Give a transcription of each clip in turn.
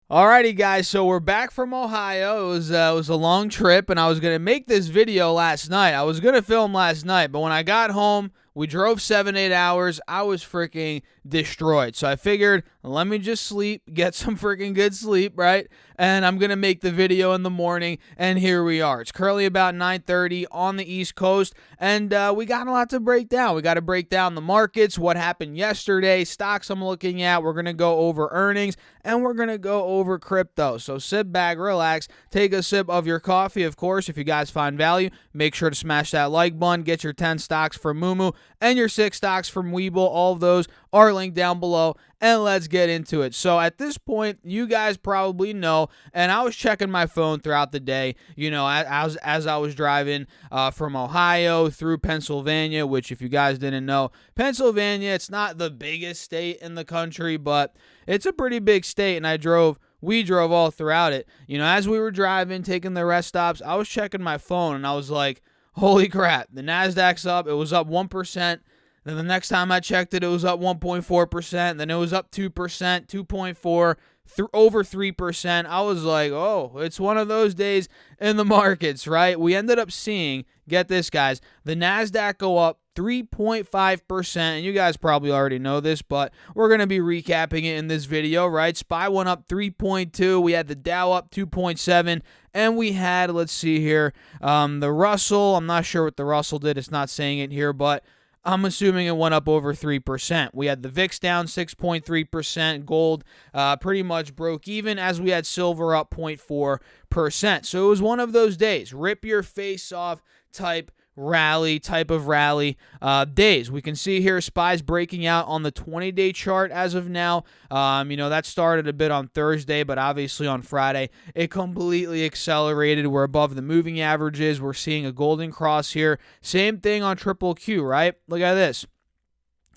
Alrighty, guys, so we're back from Ohio. It was a long trip, and I was going to make this video last night. I was going to film last night, but when I got home, we drove 7-8 hours. I was freaking destroyed. So I figured, let me just sleep, get some freaking good sleep, right? And I'm going to make the video in the morning, and here we are. It's currently about 9:30 on the East Coast, and we got a lot to break down. We got to break down the markets, what happened yesterday, stocks I'm looking at. We're going to go over earnings, and we're going to go over crypto. So sit back, relax, take a sip of your coffee. Of course, if you guys find value, make sure to smash that like button. Get your 10 stocks from Moomoo and your 6 stocks from Webull. All of those are linked down below, and let's get into it. So at this point, you guys probably know, and I was checking my phone throughout the day, as I was driving from Ohio through Pennsylvania, which if you guys didn't know, Pennsylvania, it's not the biggest state in the country, but it's a pretty big state, and we drove all throughout it. As we were driving, taking the rest stops, I was checking my phone, and I was like, holy crap, the NASDAQ's up. It was up 1%. Then the next time I checked it, it was up 1.4%. Then it was up 2%, 2.4%, over 3%. I was like, oh, it's one of those days in the markets, right? We ended up seeing, get this, guys, the NASDAQ go up 3.5%. And you guys probably already know this, but we're going to be recapping it in this video, right? SPY went up 3.2. We had the Dow up 2.7. And we had, let's see here, the Russell. I'm not sure what the Russell did. It's not saying it here, but I'm assuming it went up over 3%. We had the VIX down 6.3%. Gold pretty much broke even, as we had silver up 0.4%. So it was one of those days, rip your face off type of rally days. We can see here SPY's breaking out on the 20-day chart as of now. That started a bit on Thursday, but obviously on Friday it completely accelerated. We're above the moving averages. We're seeing a golden cross here. Same thing on triple Q, right? Look at this.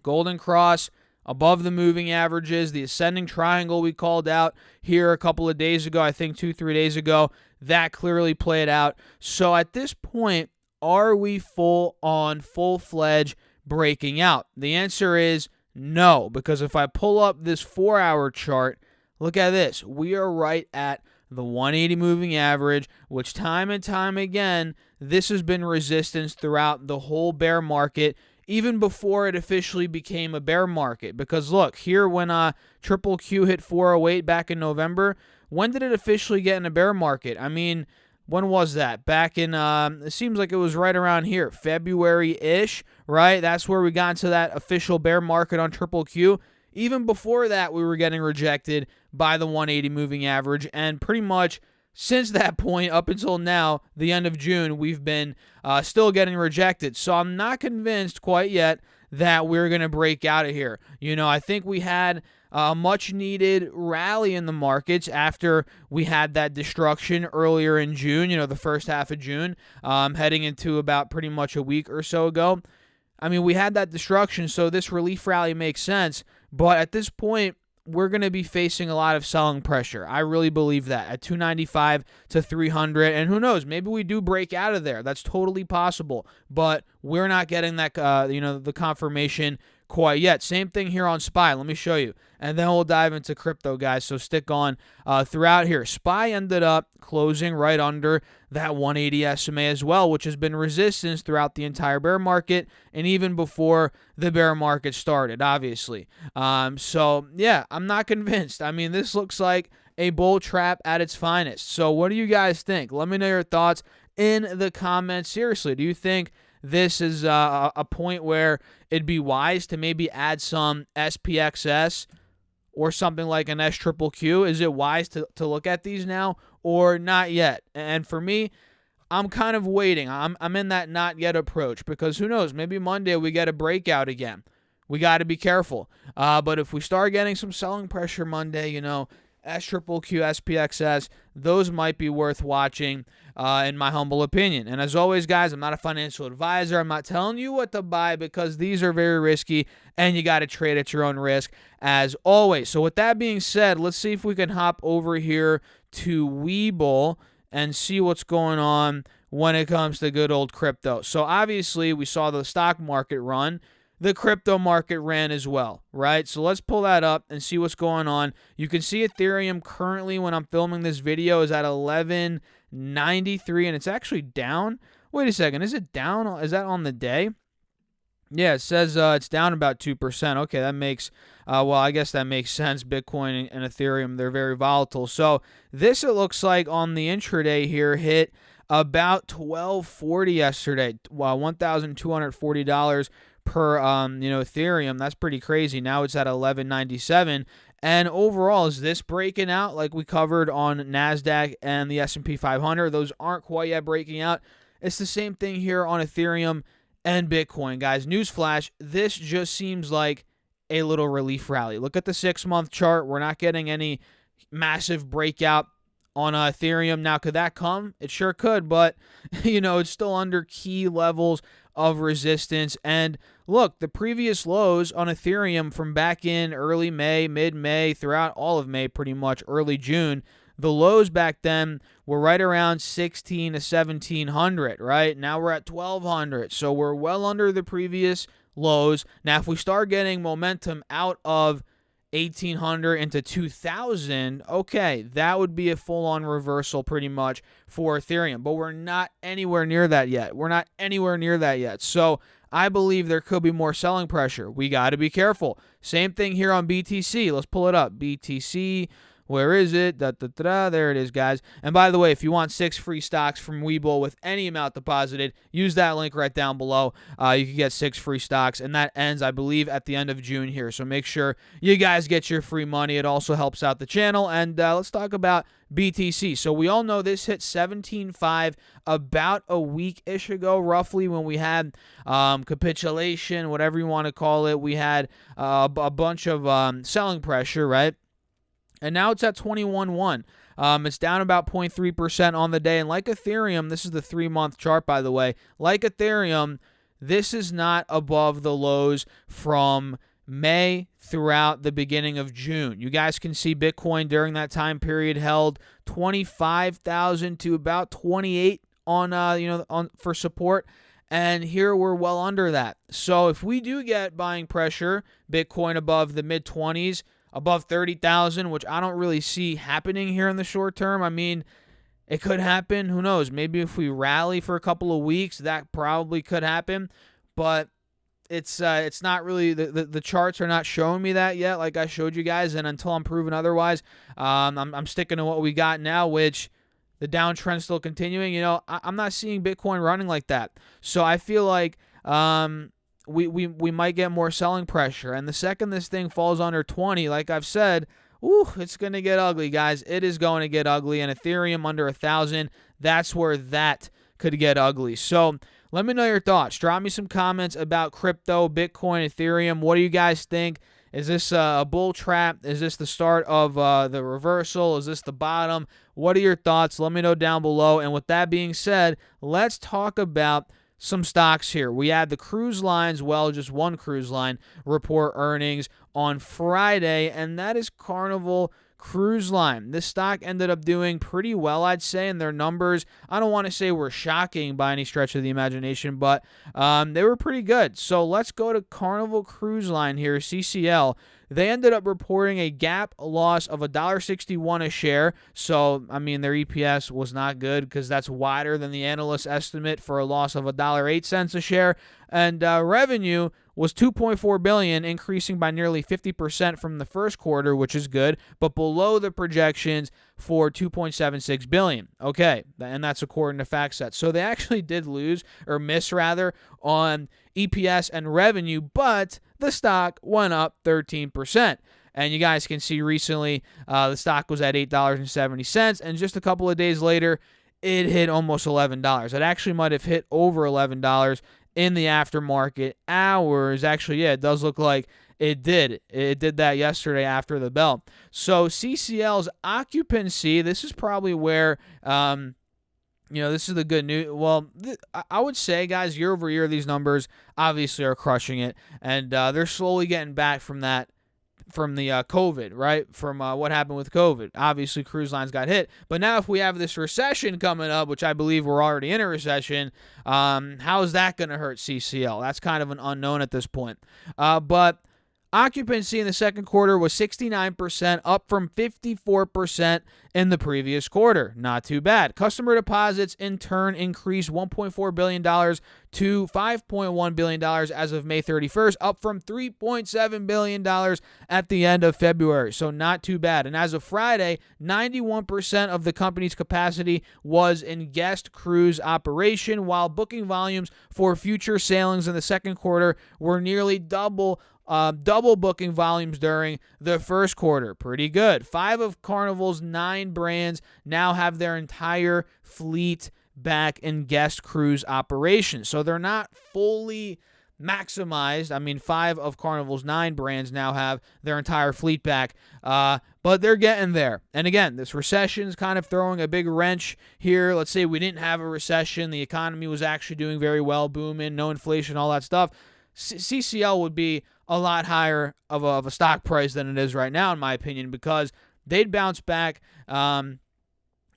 Golden cross above the moving averages. The ascending triangle we called out here a couple of days ago, I think 2-3 days ago, that clearly played out. So at this point, are we full-fledged breaking out? The answer is no, because if I pull up this 4-hour chart, look at this. We are right at the 180 moving average, which time and time again, this has been resistance throughout the whole bear market, even before it officially became a bear market. Because look, here when triple Q hit 408 back in November, when did it officially get in a bear market? I mean, when was that? Back in, it seems like it was right around here, February-ish, right? That's where we got into that official bear market on triple Q. Even before that, we were getting rejected by the 180 moving average, and pretty much since that point up until now, the end of June, we've been still getting rejected. So I'm not convinced quite yet that we're going to break out of here. I think we had a much-needed rally in the markets after we had that destruction earlier in June, the first half of June, heading into about pretty much a week or so ago. I mean, we had that destruction, so this relief rally makes sense, but at this point, we're going to be facing a lot of selling pressure. I really believe that at 295 to 300, and who knows, maybe we do break out of there. That's totally possible, but we're not getting that, the confirmation quite yet. Same thing here on SPY. Let me show you, and then we'll dive into crypto, guys. So stick on throughout here. SPY ended up closing right under that 180 SMA as well, which has been resistance throughout the entire bear market and even before the bear market started, obviously. So yeah, I'm not convinced. I mean, this looks like a bull trap at its finest. So what do you guys think? Let me know your thoughts in the comments. Seriously, do you think this is a point where it'd be wise to maybe add some SPXS or something like an SQQQ? Is it wise to look at these now or not yet? And for me, I'm kind of waiting. I'm in that not yet approach, because who knows? Maybe Monday we get a breakout again. We got to be careful. But if we start getting some selling pressure Monday, SQQQ, SPXS, those might be worth watching, in my humble opinion. And as always, guys, I'm not a financial advisor. I'm not telling you what to buy, because these are very risky, and you got to trade at your own risk, as always. So with that being said, let's see if we can hop over here to Webull and see what's going on when it comes to good old crypto. So obviously, we saw the stock market run. the crypto market ran as well, right? So let's pull that up and see what's going on. You can see Ethereum currently, when I'm filming this video, is at 1193, and it's actually down. Wait a second, is it down? Is that on the day? Yeah, it says it's down about 2%. Okay, that makes, well, I guess that makes sense. Bitcoin and Ethereum, they're very volatile. So this, it looks like on the intraday here, hit about 1240 yesterday. Wow, $1,240 per Ethereum. That's pretty crazy. Now it's at 1197. And overall, is this breaking out like we covered on NASDAQ and the S&P 500? Those aren't quite yet breaking out. It's the same thing here on Ethereum and Bitcoin, guys. Newsflash, this just seems like a little relief rally. Look at the 6-month chart. We're not getting any massive breakout on Ethereum. Now, could that come? It sure could, but, it's still under key levels of resistance. And look, the previous lows on Ethereum from back in early May, mid-May, throughout all of May, pretty much early June, the lows back then were right around 16 to 1700, right? Now we're at 1200, so we're well under the previous lows. Now, if we start getting momentum out of 1800 into 2000, okay, that would be a full-on reversal pretty much for Ethereum, but we're not anywhere near that yet. So I believe there could be more selling pressure. We got to be careful. Same thing here on BTC. Let's pull it up. BTC, where is it? There it is, guys. And by the way, if you want 6 free stocks from Webull with any amount deposited, use that link right down below. You can get 6 free stocks, and that ends, I believe, at the end of June here. So make sure you guys get your free money. It also helps out the channel. And let's talk about BTC. So we all know this hit 17.5 about a week-ish ago, roughly, when we had capitulation, whatever you want to call it. We had a bunch of selling pressure, right? And now it's at 21.1. It's down about 0.3% on the day. And like Ethereum, this is the 3-month chart, by the way. Like Ethereum, this is not above the lows from May throughout the beginning of June. You guys can see Bitcoin during that time period held 25,000 to about 28 on for support. And here we're well under that. So if we do get buying pressure, Bitcoin above the mid-20s, above 30,000, which I don't really see happening here in the short term. I mean, it could happen. Who knows? Maybe if we rally for a couple of weeks, that probably could happen. But it's not really, the charts are not showing me that yet, like I showed you guys. And until I'm proven otherwise, I'm sticking to what we got now, which the downtrend's still continuing. I'm not seeing Bitcoin running like that. So I feel like we might get more selling pressure. And the second this thing falls under 20, like I've said, it's going to get ugly, guys. It is going to get ugly. And Ethereum under 1,000, that's where that could get ugly. So let me know your thoughts. Drop me some comments about crypto, Bitcoin, Ethereum. What do you guys think? Is this a bull trap? Is this the start of the reversal? Is this the bottom? What are your thoughts? Let me know down below. And with that being said, let's talk about some stocks here. We had the Cruiselines, just one cruise line, report earnings on Friday, and that is Carnival Cruise Line. This stock ended up doing pretty well, I'd say, and their numbers, I don't want to say were shocking by any stretch of the imagination, but they were pretty good. So let's go to Carnival Cruise Line here, CCL. They ended up reporting a GAAP loss of $1.61 a share. So, I mean, their EPS was not good because that's wider than the analyst estimate for a loss of $1.08 a share. And revenue was $2.4 billion, increasing by nearly 50% from the first quarter, which is good, but below the projections for $2.76 billion. Okay, and that's according to FactSet. So they actually did miss on EPS and revenue, but the stock went up 13%. And you guys can see recently the stock was at $8.70, and just a couple of days later, it hit almost $11. It actually might have hit over $11 in the aftermarket hours. Actually, yeah, it does look like it did. It did that yesterday after the bell. So CCL's occupancy, this is probably where, this is the good news. Well, I would say, guys, year over year, these numbers obviously are crushing it, and they're slowly getting back from that COVID, right? From what happened with COVID. Obviously, cruise lines got hit. But now if we have this recession coming up, which I believe we're already in a recession, how is that going to hurt CCL? That's kind of an unknown at this point. But occupancy in the second quarter was 69%, up from 54% in the previous quarter. Not too bad. Customer deposits, in turn, increased $1.4 billion to $5.1 billion as of May 31st, up from $3.7 billion at the end of February. So not too bad. And as of Friday, 91% of the company's capacity was in guest cruise operation, while booking volumes for future sailings in the second quarter were nearly double booking volumes during the first quarter. Pretty good. 5 of Carnival's 9 brands now have their entire fleet back in guest cruise operations. So they're not fully maximized. I mean, 5 of Carnival's 9 brands now have their entire fleet back, but they're getting there. And again, this recession is kind of throwing a big wrench here. Let's say we didn't have a recession. The economy was actually doing very well, booming, no inflation, all that stuff. CCL would be a lot higher of a stock price than it is right now, in my opinion, because they'd bounce back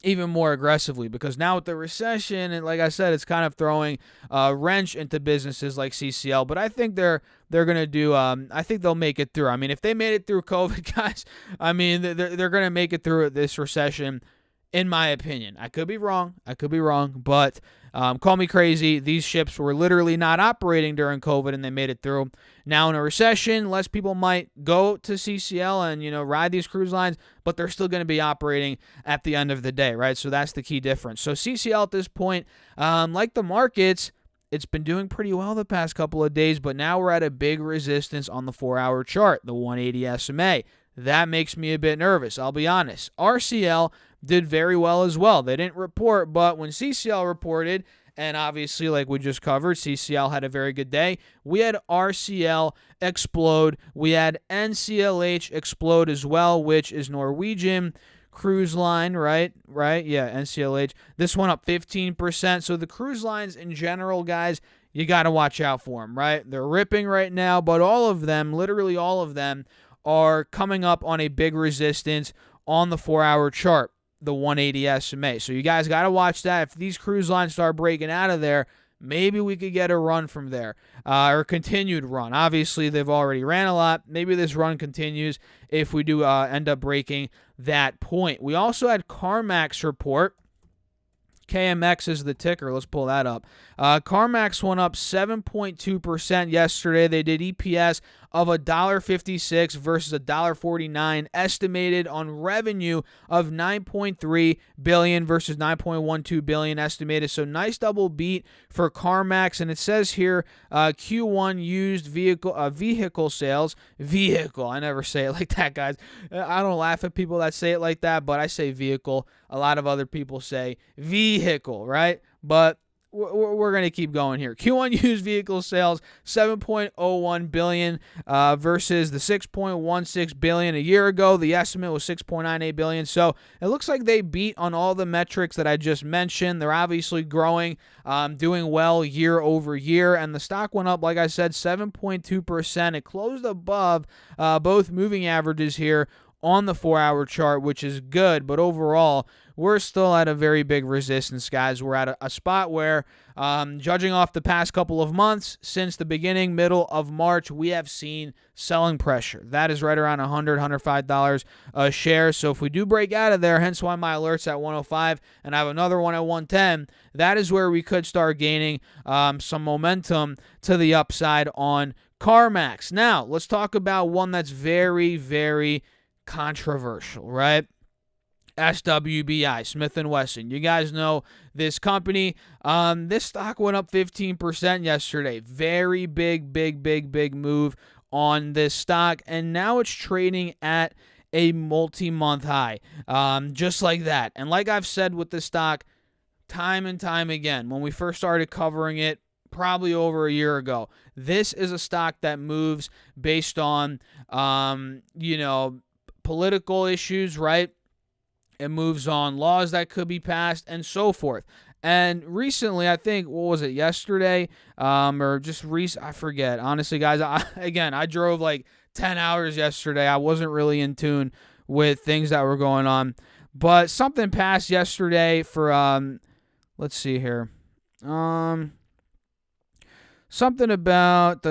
even more aggressively. Because now with the recession, and like I said, it's kind of throwing a wrench into businesses like CCL. But I think they're gonna do. I think they'll make it through. I mean, if they made it through COVID, guys, I mean, they're gonna make it through this recession, in my opinion. I could be wrong, but call me crazy. These ships were literally not operating during COVID, and they made it through. Now in a recession, less people might go to CCL and ride these cruise lines, but they're still going to be operating at the end of the day, right? So that's the key difference. So CCL at this point, like the markets, it's been doing pretty well the past couple of days, but now we're at a big resistance on the 4-hour chart, the 180 SMA. That makes me a bit nervous, I'll be honest. RCL did very well as well. They didn't report, but when CCL reported, and obviously, like we just covered, CCL had a very good day. We had RCL explode. We had NCLH explode as well, which is Norwegian Cruise Line, right? Yeah, NCLH. This one up 15%. So the cruise lines in general, guys, you got to watch out for them, right? They're ripping right now, but all of them, literally all of them, are coming up on a big resistance on the 4-hour chart, the 180 SMA. So you guys got to watch that. If these cruise lines start breaking out of there, maybe we could get a run from there, or a continued run. Obviously, they've already ran a lot. Maybe this run continues if we do end up breaking that point. We also had CarMax report. KMX is the ticker. Let's pull that up. CarMax went up 7.2% yesterday. They did EPS of $1.56 versus $1.49, estimated on revenue of $9.3 billion versus $9.12 billion estimated. So nice double beat for CarMax. And it says here Q1 used vehicle sales. Vehicle. I never say it like that, guys. I don't laugh at people that say it like that, but I say vehicle. A lot of other people say vehicle, right? But we're going to keep going here. Q1 used vehicle sales, $7.01 billion versus the $6.16 billion a year ago. The estimate was $6.98 billion. So it looks like they beat on all the metrics that I just mentioned. They're obviously growing, doing well year over year. And the stock went up, like I said, 7.2%. It closed above both moving averages here on the 4-hour chart, which is good. But overall, we're still at a very big resistance, guys. We're at a spot where, judging off the past couple of months, since the middle of March, we have seen selling pressure. That is right around $100, $105 a share. So if we do break out of there, hence why my alert's at 105, and I have another one at 110, that is where we could start gaining some momentum to the upside on CarMax. Now, let's talk about one that's very, very controversial, right? SWBI, Smith & Wesson. You guys know this company. This stock went up 15% yesterday. Very big move on this stock, and now it's trading at a multi-month high, just like that. And like I've said with this stock time and time again, when we first started covering it, probably over a year ago, this is a stock that moves based on, political issues, right? It moves on laws that could be passed and so forth. And recently, I think, what was it, yesterday? Or just recent, I forget. Honestly, guys, I drove like 10 hours yesterday. I wasn't really in tune with things that were going on. But something passed yesterday for, let's see here. Something about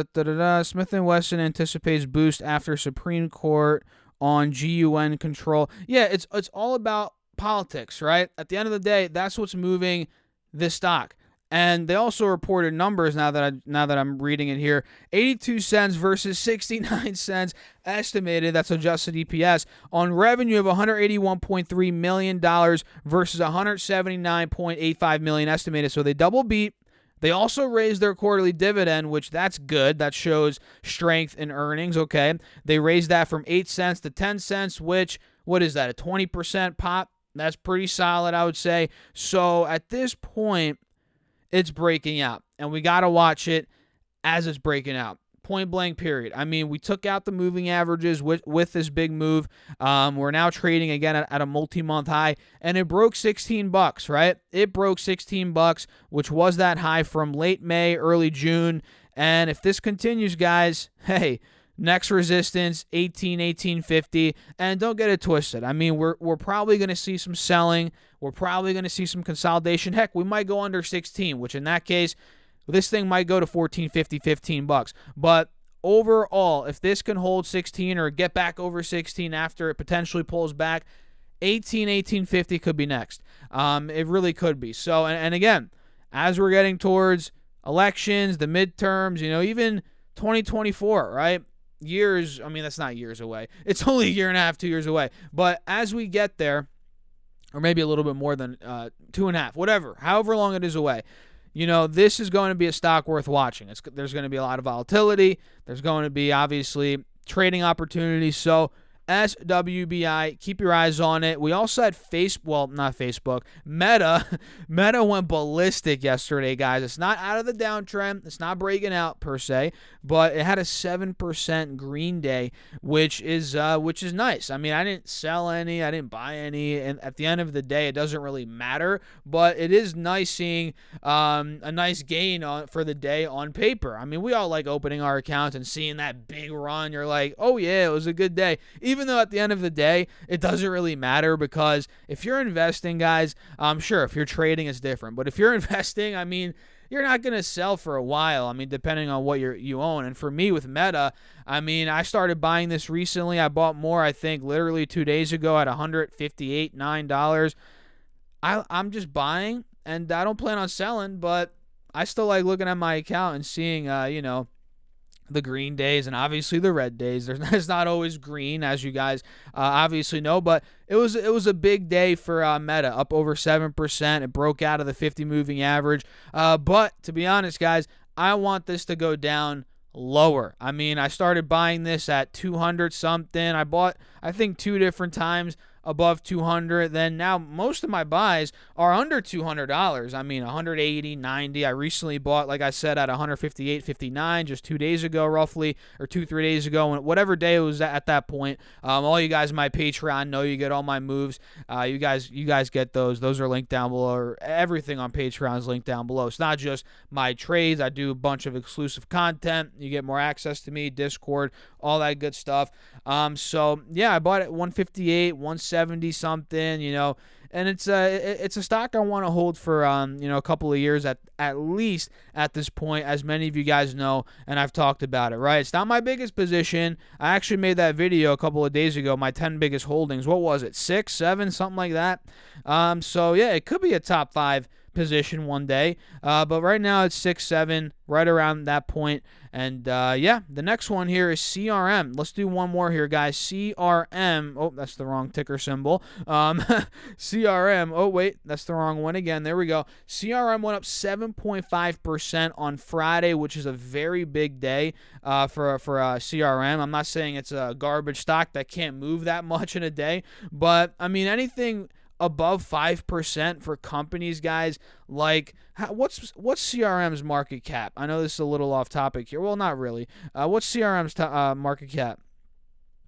Smith & Wesson anticipates boost after Supreme Court on GUN control. Yeah, it's all about politics, right? At the end of the day, that's what's moving this stock. And they also reported numbers now that I'm reading it here. 82 cents versus 69 cents estimated, that's adjusted EPS, on revenue of $181.3 million versus $179.85 million estimated. So they double beat. They also raised their quarterly dividend, which that's good. That shows strength in earnings, okay? They raised that from 8 cents to 10 cents, which, what is that, a 20% pop? That's pretty solid, I would say. So at this point, it's breaking out, and we got to watch it as it's breaking out. Point blank, period. I mean, we took out the moving averages with this big move. We're now trading again at a multi-month high, and it broke $16, right? It broke $16, which was that high from late May, early June. And if this continues, guys, hey, next resistance, 18.50, and don't get it twisted. I mean, we're probably going to see some selling. We're probably going to see some consolidation. Heck, we might go under 16, which in that case, this thing might go to 14.50, $15. But overall, if this can hold 16 or get back over 16 after it potentially pulls back, 18.50 could be next. It really could be. So, and again, as we're getting towards elections, the midterms, even 2024, right? Years, I mean, that's not years away. It's only a year and a half, 2 years away. But as we get there, or maybe a little bit more than 2.5, whatever, however long it is away, this is going to be a stock worth watching. There's going to be a lot of volatility. There's going to be, obviously, trading opportunities. So SWBI, keep your eyes on it. We also had not Facebook, Meta. Meta went ballistic yesterday, guys. It's not out of the downtrend. It's not breaking out per se, but it had a 7% green day, which is nice. I mean, I didn't sell any, I didn't buy any, and at the end of the day, it doesn't really matter. But it is nice seeing a nice gain for the day on paper. I mean, we all like opening our accounts and seeing that big run. You're like, oh yeah, it was a good day. Even though at the end of the day, it doesn't really matter, because if you're investing, guys, I'm sure if you're trading, it's different. But if you're investing, I mean, you're not going to sell for a while. I mean, depending on what you own. And for me with Meta, I mean, I started buying this recently. I bought more, I think, literally 2 days ago at $158.9. I'm just buying, and I don't plan on selling, but I still like looking at my account and seeing, the green days and obviously the red days. It's not always green, as you guys obviously know, but it was a big day for Meta, up over 7%. It broke out of the 50 moving average. But to be honest, guys, I want this to go down lower. I mean, I started buying this at 200 something. I bought, I think, 2 different times above 200. Then now most of my buys are under $200. I mean, 180, 90. I recently bought, like I said, at 158.59 just 2 days ago, roughly, or 2-3 days ago, and whatever day it was at that point. All you guys in my Patreon know you get all my moves. You guys get those. Those are linked down below. Or everything on Patreon is linked down below. It's not just my trades. I do a bunch of exclusive content. You get more access to me, Discord, all that good stuff. So yeah, I bought it 158, 170 something, and it's a stock I want to hold for a couple of years at least at this point, as many of you guys know, and I've talked about it, right? It's not my biggest position. I actually made that video a couple of days ago, my 10 biggest holdings. What was it? 6, 7, something like that. So yeah, it could be a top 5 position one day, but right now it's 6, 7, right around that point. And yeah, the next one here is CRM. Let's do one more here, guys. CRM. Oh, that's the wrong ticker symbol. CRM. Oh, wait, that's the wrong one again. There we go. CRM went up 7.5% on Friday, which is a very big day for CRM. I'm not saying it's a garbage stock that can't move that much in a day, but I mean, anything above 5% for companies, guys, like what's CRM's market cap? I know this is a little off topic here. Well, not really. What's CRM's market cap?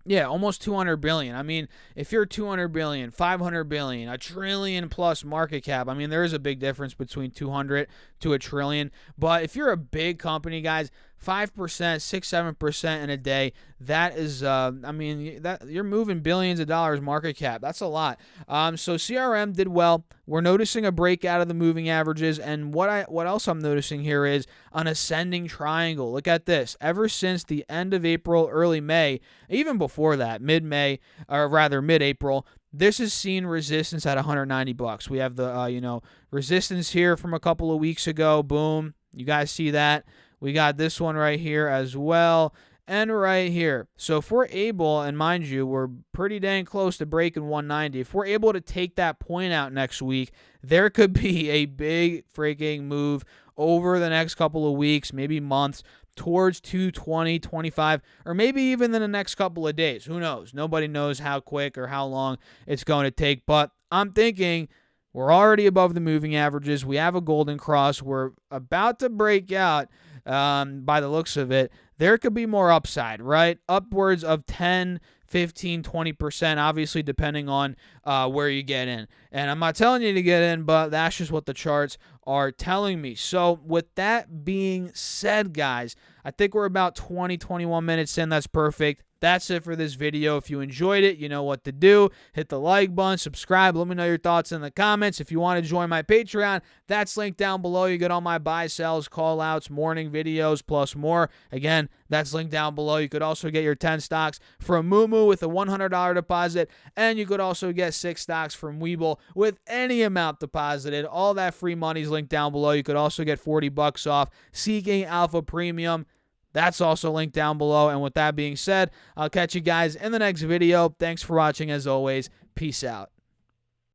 Yeah, almost 200 billion. I mean, if you're 200 billion, 500 billion, a trillion plus market cap, I mean, there is a big difference between 200 to a trillion. But if you're a big company, guys, 5%, 6, 7% in a day. That is, I mean, that you're moving billions of dollars market cap. That's a lot. So CRM did well. We're noticing a breakout of the moving averages, and what else I'm noticing here is an ascending triangle. Look at this. Ever since the end of April, early May, even before that, mid-May, or rather mid-April, this has seen resistance at $190. We have the resistance here from a couple of weeks ago. Boom. You guys see that? We got this one right here as well, and right here. So if we're able, and mind you, we're pretty dang close to breaking 190. If we're able to take that point out next week, there could be a big freaking move over the next couple of weeks, maybe months, towards 220, 25, or maybe even in the next couple of days. Who knows? Nobody knows how quick or how long it's going to take, but I'm thinking we're already above the moving averages. We have a golden cross. We're about to break out by the looks of it. There could be more upside, right? Upwards of 10, 15, 20%, obviously depending on where you get in. And I'm not telling you to get in, but that's just what the charts are telling me. So with that being said, guys, I think we're about 20, 21 minutes in. That's perfect. That's it for this video. If you enjoyed it, you know what to do. Hit the like button, subscribe. Let me know your thoughts in the comments. If you want to join my Patreon, that's linked down below. You get all my buy, sells, call outs, morning videos, plus more. Again, that's linked down below. You could also get your 10 stocks from Moomoo with a $100 deposit, and you could also get 6 stocks from Webull with any amount deposited. All that free money is linked down below. You could also get $40 off Seeking Alpha Premium. That's also linked down below. And with that being said, I'll catch you guys in the next video. Thanks for watching as always. Peace out.